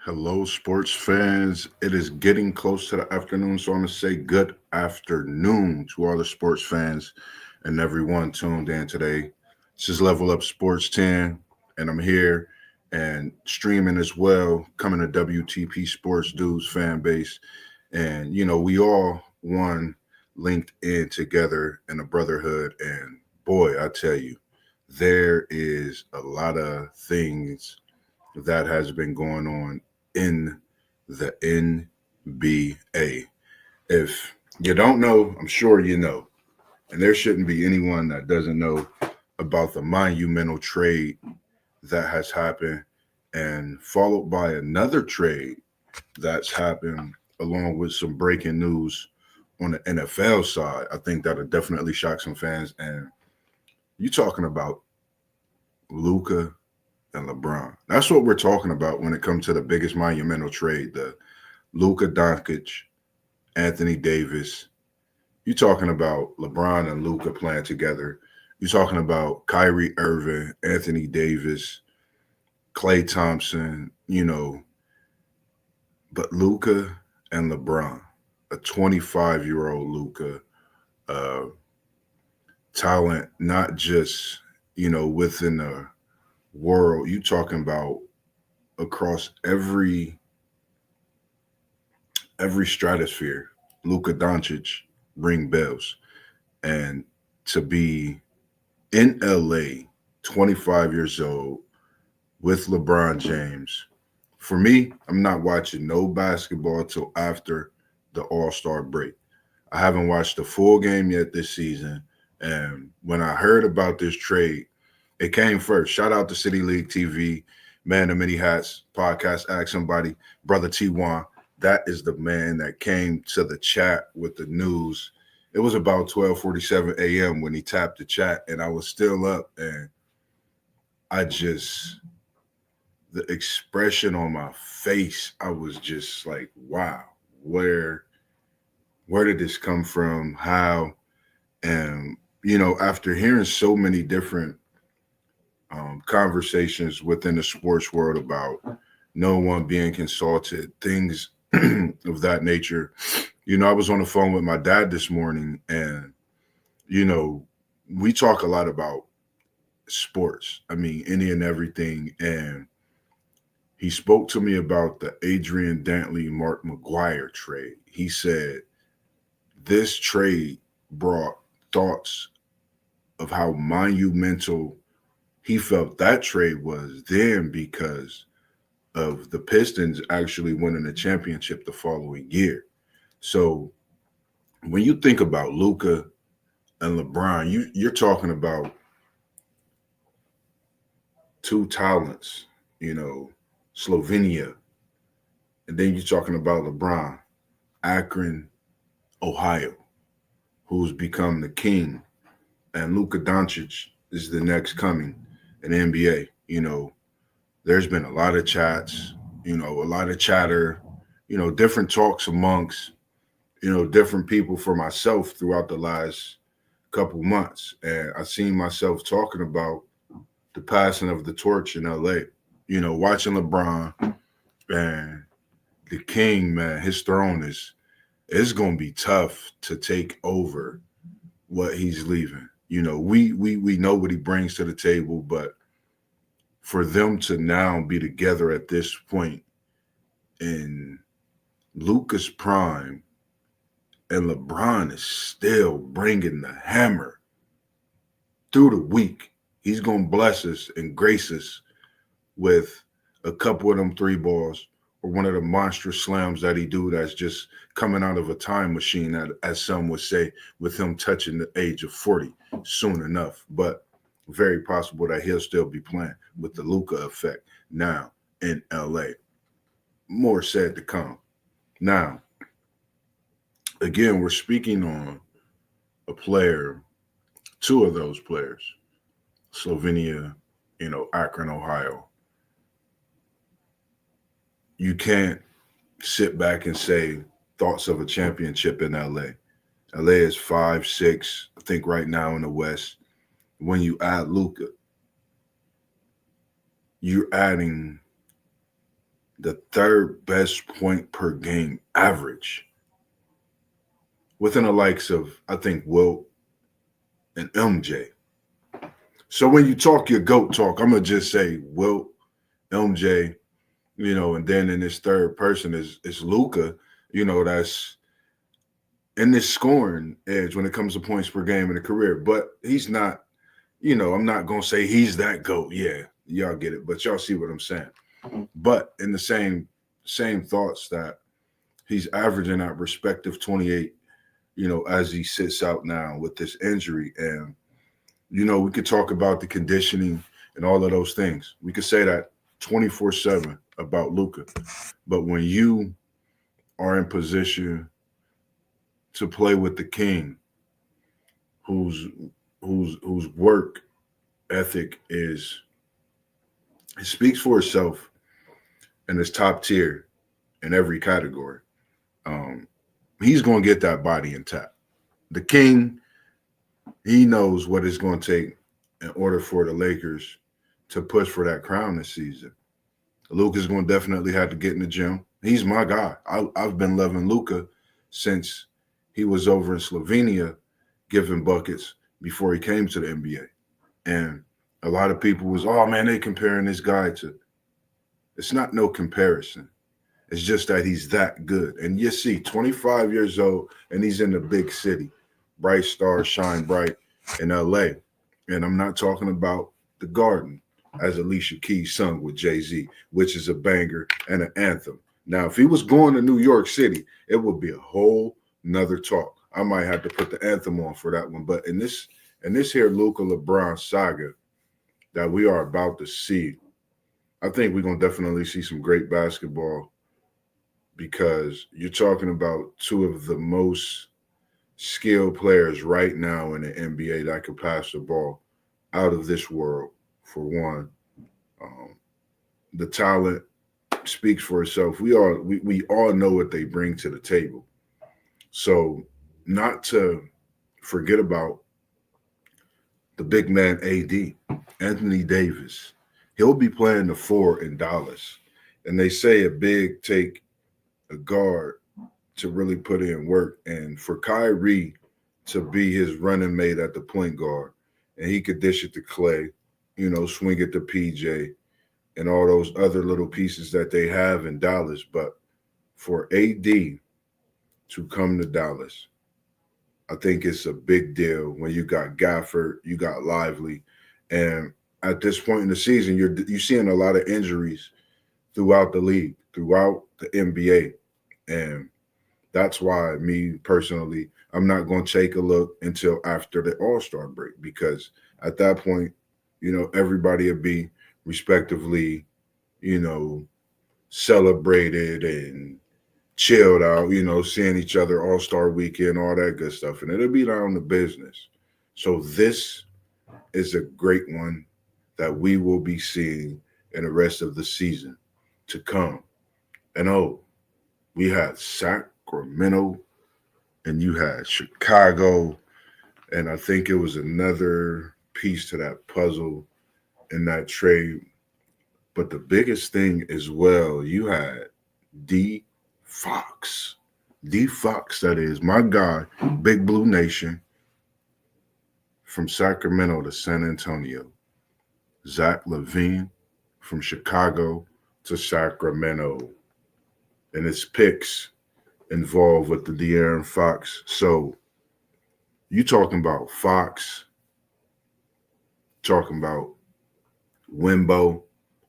Hello, sports fans. It is getting close to the afternoon, so I'm going to say good afternoon to all the sports fans and everyone tuned in today. This is Level Up Sports 10, and I'm here and streaming as well, coming to WTP Sports Dudes fan base. And, we all one linked in together in a brotherhood. And boy, I tell you, there is a lot of things that has been going on in the NBA. If you don't know, I'm sure you know, and there shouldn't be anyone that doesn't know about the monumental trade that has happened, and followed by another trade that's happened, along with some breaking news on the NFL side. I think that'll definitely shock some fans. And you talking about Luca and LeBron. That's what we're talking about when it comes to the biggest monumental trade, the Luka Doncic, Anthony Davis. You're talking about LeBron and Luka playing together. You're talking about Kyrie Irving, Anthony Davis, Clay Thompson, but Luka and LeBron, a 25-year-old Luka, uh, talent, not just, within the world. You talking about across every stratosphere, Luka Doncic ring bells. And to be in LA, 25 years old, with LeBron James, for me, I'm not watching no basketball till after the All Star break. I haven't watched the full game yet this season. And when I heard about this trade, it came first. Shout out to City League TV, Man of Many Hats podcast. Ask somebody, brother T1. That is the man that came to the chat with the news. It was about 12:47 a.m. when he tapped the chat, and I was still up. And I just, the expression on my face, I was just like, wow, where where did this come from? How? And after hearing so many different conversations within the sports world about no one being consulted, things of that nature. I was on the phone with my dad this morning, and you know, we talk a lot about sports. I mean, any and everything. And he spoke to me about the Adrian Dantley Mark McGuire trade. He said this trade brought thoughts of how monumental he felt that trade was then because of the Pistons actually winning the championship the following year. So when you think about Luca and LeBron, you're talking about two talents, you know, Slovenia, and then you're talking about LeBron, Akron, Ohio, who's become the king, and Luka Doncic is the next coming in the NBA. There's been a lot of chats, a lot of chatter, different talks amongst, different people for myself throughout the last couple months. And I seen myself talking about the passing of the torch in LA, watching LeBron and the king, man, his throne is it's gonna be tough to take over what he's leaving. We know what he brings to the table, but for them to now be together at this point in Luca's prime and LeBron is still bringing the hammer through the week, he's gonna bless us and grace us with a couple of them three balls or one of the monstrous slams that he do that's just coming out of a time machine, as some would say, with him touching the age of 40 soon enough. But very possible that he'll still be playing with the Luca effect now in LA. More said to come. Now, again, we're speaking on a player, two of those players, Slovenia, Akron, Ohio. You can't sit back and say thoughts of a championship in LA. LA is 5-6, I think, right now in the West. When you add Luca, you're adding the third best point per game average within the likes of, I think, Wilt and MJ. So when you talk your GOAT talk, I'm going to just say Wilt, MJ, and then in this third person is Luka, that's in this scoring edge when it comes to points per game in a career. But he's not, I'm not gonna say he's that GOAT. Yeah, y'all get it, but y'all see what I'm saying. But in the same thoughts that he's averaging that respective 28, as he sits out now with this injury. And, we could talk about the conditioning and all of those things. We could say that 24/7 about Luka. But when you are in position to play with the king, whose work ethic is, it speaks for itself and is top tier in every category. Um, he's going to get that body intact. The king, he knows what it's going to take in order for the Lakers to push for that crown this season. Luka's going to definitely have to get in the gym. He's my guy. I've been loving Luka since he was over in Slovenia giving buckets before he came to the NBA. And a lot of people was, oh man, they comparing this guy to. It's not no comparison. It's just that he's that good. And you see, 25 years old, and he's in the big city. Bright stars shine bright in LA. And I'm not talking about the Garden, as Alicia Keys sung with Jay-Z, which is a banger and an anthem. Now, if he was going to New York City, it would be a whole nother talk. I might have to put the anthem on for that one. But in this here Luka LeBron saga that we are about to see, I think we're going to definitely see some great basketball, because you're talking about two of the most skilled players right now in the NBA that could pass the ball out of this world, for one. The talent speaks for itself. We all know what they bring to the table. So not to forget about the big man AD, Anthony Davis. He'll be playing the 4 in Dallas. And they say a big take a guard to really put in work. And for Kyrie to be his running mate at the point guard, and he could dish it to Clay, swing it to PJ, and all those other little pieces that they have in Dallas. But for AD to come to Dallas, I think it's a big deal when you got Gafford, you got Lively, and at this point in the season, you're seeing a lot of injuries throughout the league, throughout the NBA, and that's why me personally, I'm not going to take a look until after the All-Star break, because at that point, everybody will be respectively, celebrated and chilled out, seeing each other All-Star weekend, all that good stuff. And it'll be down to business. So this is a great one that we will be seeing in the rest of the season to come. And we had Sacramento and you had Chicago. And I think it was another piece to that puzzle in that trade. But the biggest thing as well, you had D Fox, that is my guy, Big Blue Nation, from Sacramento to San Antonio. Zach LaVine from Chicago to Sacramento. And his picks involved with the De'Aaron Fox. So you talking about Fox, talking about Wimbo,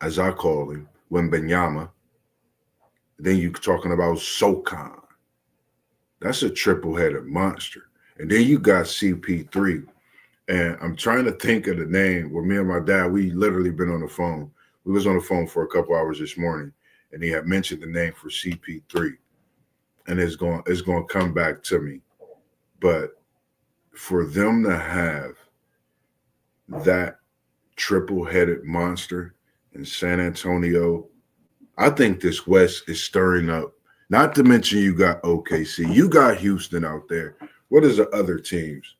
as I call him, Wembenyama. Then you're talking about SoCon. That's a triple-headed monster. And then you got CP3. And I'm trying to think of the name where me and my dad, we literally been on the phone. We was on the phone for a couple hours this morning, and he had mentioned the name for CP3. And it's going to come back to me. But for them to have that triple-headed monster in San Antonio, I think this West is stirring up. Not to mention you got OKC. You got Houston out there. What is the other teams?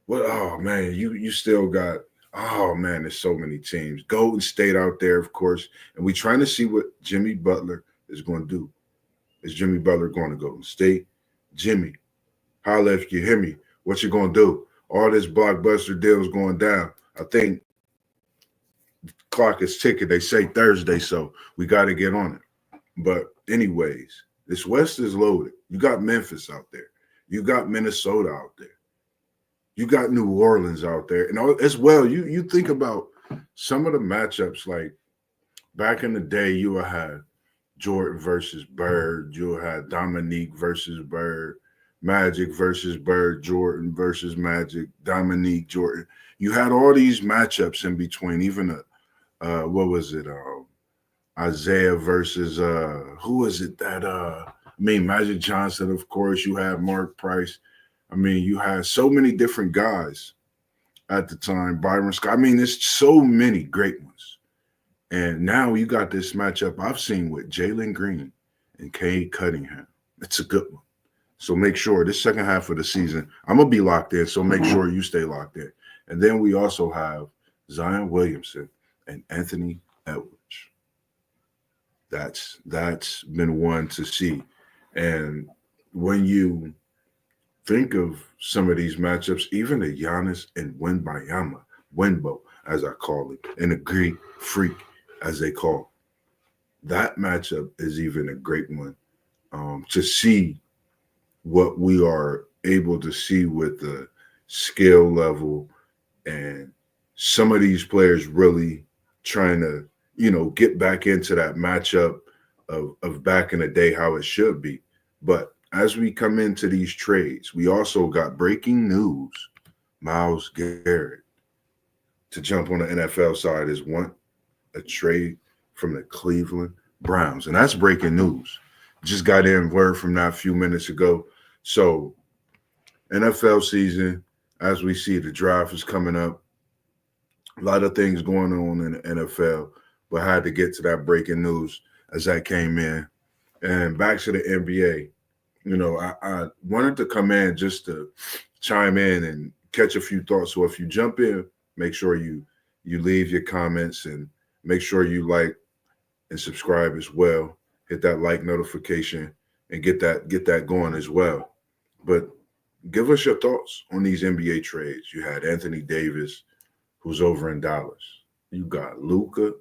What? Oh, man, you still got Oh man, there's so many teams. Golden State out there, of course, and we're trying to see what Jimmy Butler is going to do. Is Jimmy Butler going to Golden State? Jimmy, holla if you hear me. What you going to do? All this blockbuster deals going down. I think clock is ticking. They say Thursday, so we got to get on it. But anyways, this West is loaded. You got Memphis out there. You got Minnesota out there. You got New Orleans out there, and as well. You think about some of the matchups. Like back in the day, you would have Jordan versus Bird. You would have Dominique versus Bird. Magic versus Bird. Jordan versus Magic. Dominique Jordan. You had all these matchups in between. Even what was it? Isaiah versus who was it that Magic Johnson, of course. You had Mark Price. I mean, you had so many different guys at the time. Byron Scott. I mean, there's so many great ones. And now you got this matchup I've seen with Jalen Green and Cade Cunningham. It's a good one. So make sure this second half of the season, I'm gonna be locked in. So make sure you stay locked in. And then we also have Zion Williamson and Anthony Edwards. That's been one to see. And when you think of some of these matchups, even the Giannis and Wenbo, as I call it, and the Greek Freak, as they call it. That matchup is even a great one to see what we are able to see with the skill level and some of these players really trying to, get back into that matchup of back in the day, how it should be. But as we come into these trades, we also got breaking news. Myles Garrett, to jump on the NFL side, is want a trade from the Cleveland Browns. And that's breaking news. Just got in word from that a few minutes ago. So NFL season, as we see, the draft is coming up. A lot of things going on in the NFL, but I had to get to that breaking news as that came in. And back to the NBA. I wanted to come in just to chime in and catch a few thoughts. So if you jump in, make sure you leave your comments and make sure you like and subscribe as well. Hit that like notification and get that going as well. But give us your thoughts on these NBA trades. You had Anthony Davis, who's over in Dallas. You got Luka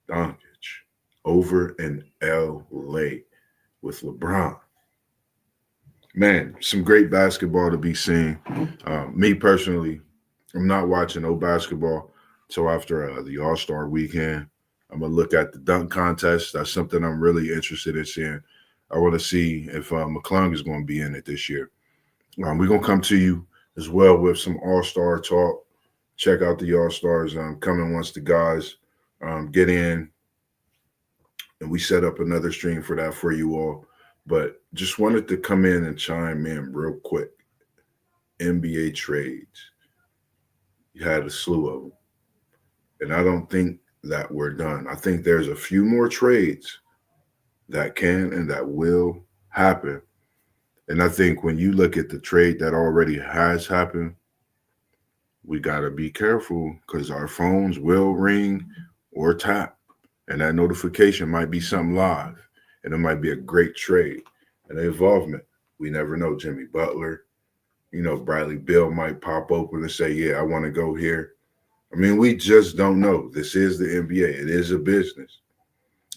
Doncic over in LA with LeBron. Man, some great basketball to be seen. Me personally, I'm not watching no basketball until after the All-Star weekend. I'm going to look at the dunk contest. That's something I'm really interested in seeing. I want to see if McClung is going to be in it this year. We're going to come to you as well with some All-Star talk. Check out the All-Stars coming once the guys get in. And we set up another stream for that for you all. But just wanted to come in and chime in real quick. NBA trades. You had a slew of them. And I don't think that we're done. I think there's a few more trades that can and that will happen. And I think when you look at the trade that already has happened, we got to be careful because our phones will ring or tap. And that notification might be something live. And it might be a great trade and involvement. We never know. Jimmy Butler, Bradley Beal might pop open and say, yeah, I want to go here. I mean, we just don't know. This is the NBA. It is a business.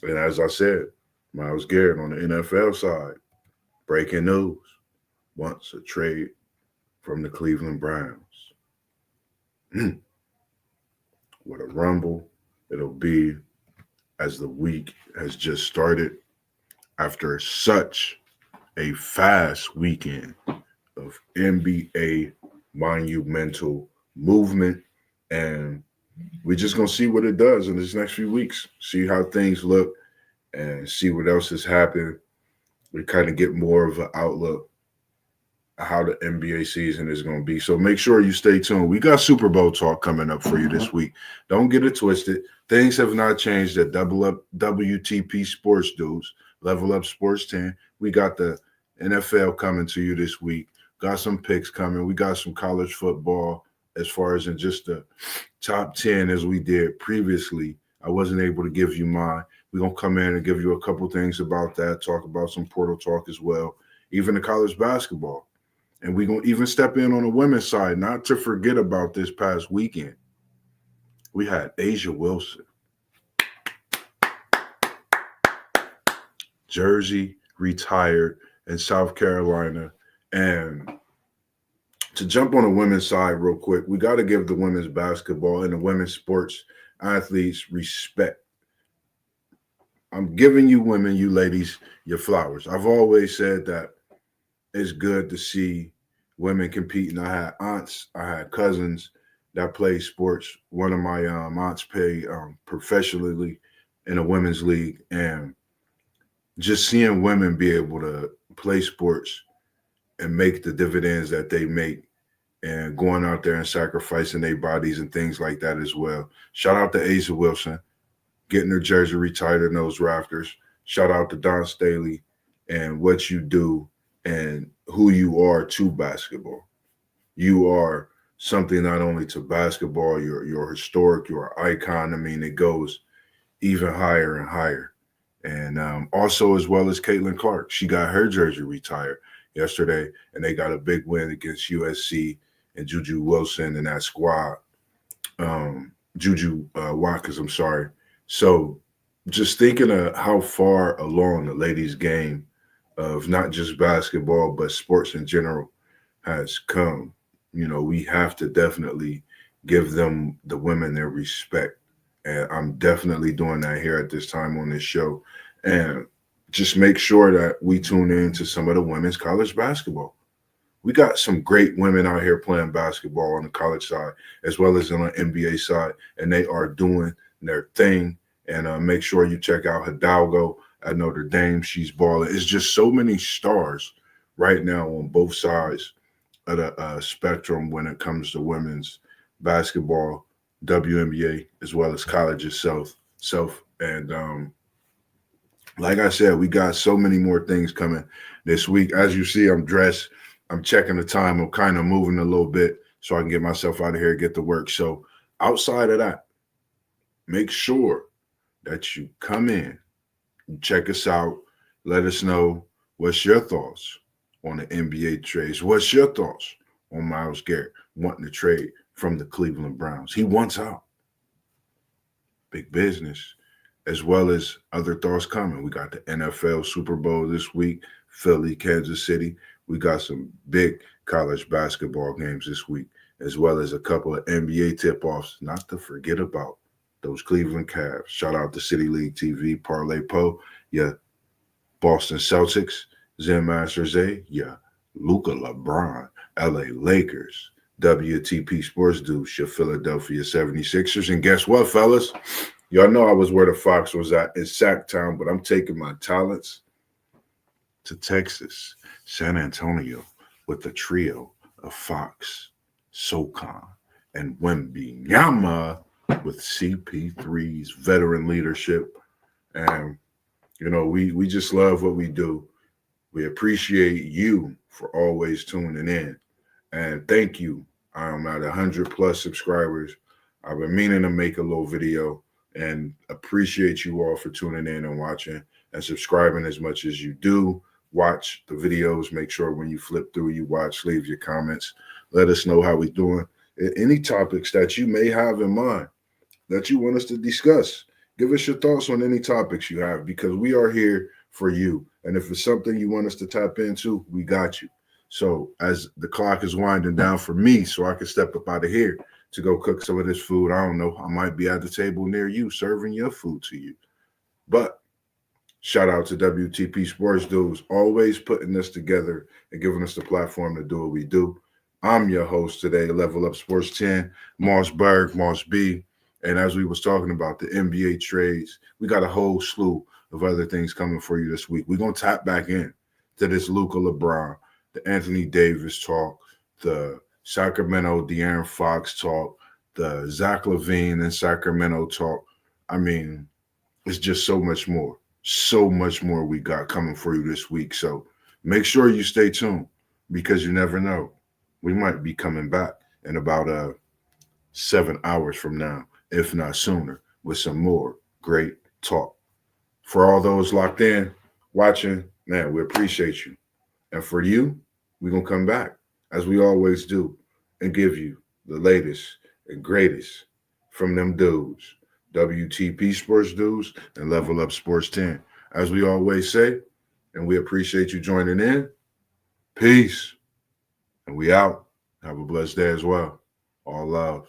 And as I said, Myles Garrett on the NFL side, breaking news, wants a trade from the Cleveland Browns. What a rumble it'll be as the week has just started after such a fast weekend of NBA monumental movement. And we're just going to see what it does in this next few weeks, see how things look and see what else has happened. We kind of get more of an outlook of how the NBA season is going to be. So make sure you stay tuned. We got Super Bowl talk coming up for you this week. Don't get it twisted. Things have not changed at Double Up WTP Sports Dudes, Level Up Sports 10. We got the NFL coming to you this week. Got some picks coming. We got some college football as far as in just the top 10 as we did previously. I wasn't able to give you mine. We're going to come in and give you a couple things about that, talk about some portal talk as well, even the college basketball. And we're going to even step in on the women's side, not to forget about this past weekend. We had A'ja Wilson, jersey retired in South Carolina. And to jump on the women's side real quick, we got to give the women's basketball and the women's sports athletes respect. I'm giving you women, you ladies, your flowers. I've always said that it's good to see women competing. I had aunts, I had cousins that play sports. One of my aunts play professionally in a women's league, and just seeing women be able to play sports and make the dividends that they make and going out there and sacrificing their bodies and things like that as well. Shout out to A'ja Wilson, getting her jersey retired in those rafters. Shout out to Dawn Staley and what you do and who you are to basketball. You are something not only to basketball, you're historic, you're an icon. I mean, it goes even higher and higher. And also, as well as Caitlin Clark, she got her jersey retired yesterday, and they got a big win against USC and Juju Wilson and that squad. Juju Watkins, I'm sorry. So just thinking of how far along the ladies' game of not just basketball, but sports in general has come. You know, we have to definitely give them, the women, their respect. And I'm definitely doing that here at this time on this show. And just make sure that we tune in to some of the women's college basketball. We got some great women out here playing basketball on the college side as well as on the NBA side, and they are doing their thing. And make sure you check out Hidalgo at Notre Dame. She's balling. It's just so many stars right now on both sides of the spectrum when it comes to women's basketball, WNBA, as well as college itself. And like I said, we got so many more things coming this week. As you see, I'm dressed. I'm checking the time. I'm kind of moving a little bit so I can get myself out of here and get to work. So outside of that, make sure that you come in, you check us out, let us know what's your thoughts on the NBA trades. What's your thoughts on Myles Garrett wanting to trade from the Cleveland Browns? He wants out. Big business, as well as other thoughts coming. We got the NFL Super Bowl this week, Philly, Kansas City. We got some big college basketball games this week, as well as a couple of NBA tip-offs, not to forget about those Cleveland Cavs. Shout out to City League TV, Parlay Po, yeah, Boston Celtics, Zen Masters A, yeah, Luka LeBron, LA Lakers, WTP Sports Deuce, your Philadelphia 76ers. And guess what, fellas? Y'all know I was where the Fox was at in Sacktown, but I'm taking my talents to Texas, San Antonio, with the trio of Fox, SoCon, and Wembanyama with CP3's veteran leadership. And, you know, we just love what we do. We appreciate you for always tuning in. And thank you. I'm at 100 plus subscribers. I've been meaning to make a little video and appreciate you all for tuning in and watching and subscribing as much as you do. Watch the videos. Make sure when you flip through, you watch, leave your comments. Let us know how we're doing. Any topics that you may have in mind that you want us to discuss, give us your thoughts on any topics you have, because we are here for you. And if it's something you want us to tap into, we got you. So as the clock is winding down for me, so I can step up out of here to go cook some of this food, I don't know, I might be at the table near you serving your food to you. But shout out to WTP Sports Dudes, always putting us together and giving us the platform to do what we do. I'm your host today, Level Up Sports 10, Moss Berg, Moss B. And as we was talking about the NBA trades, we got a whole slew of other things coming for you this week. We're going to tap back in to this Luka LeBron, the Anthony Davis talk, the Sacramento De'Aaron Fox talk, the Zach LaVine and Sacramento talk. I mean, it's just so much more we got coming for you this week. So make sure you stay tuned, because you never know. We might be coming back in about 7 hours from now, if not sooner, with some more great talk. For all those locked in, watching, man, we appreciate you. And for you, we're going to come back, as we always do, and give you the latest and greatest from them dudes, WTP Sports Dudes and Level Up Sports 10. As we always say, and we appreciate you joining in. Peace. And we out. Have a blessed day as well. All love.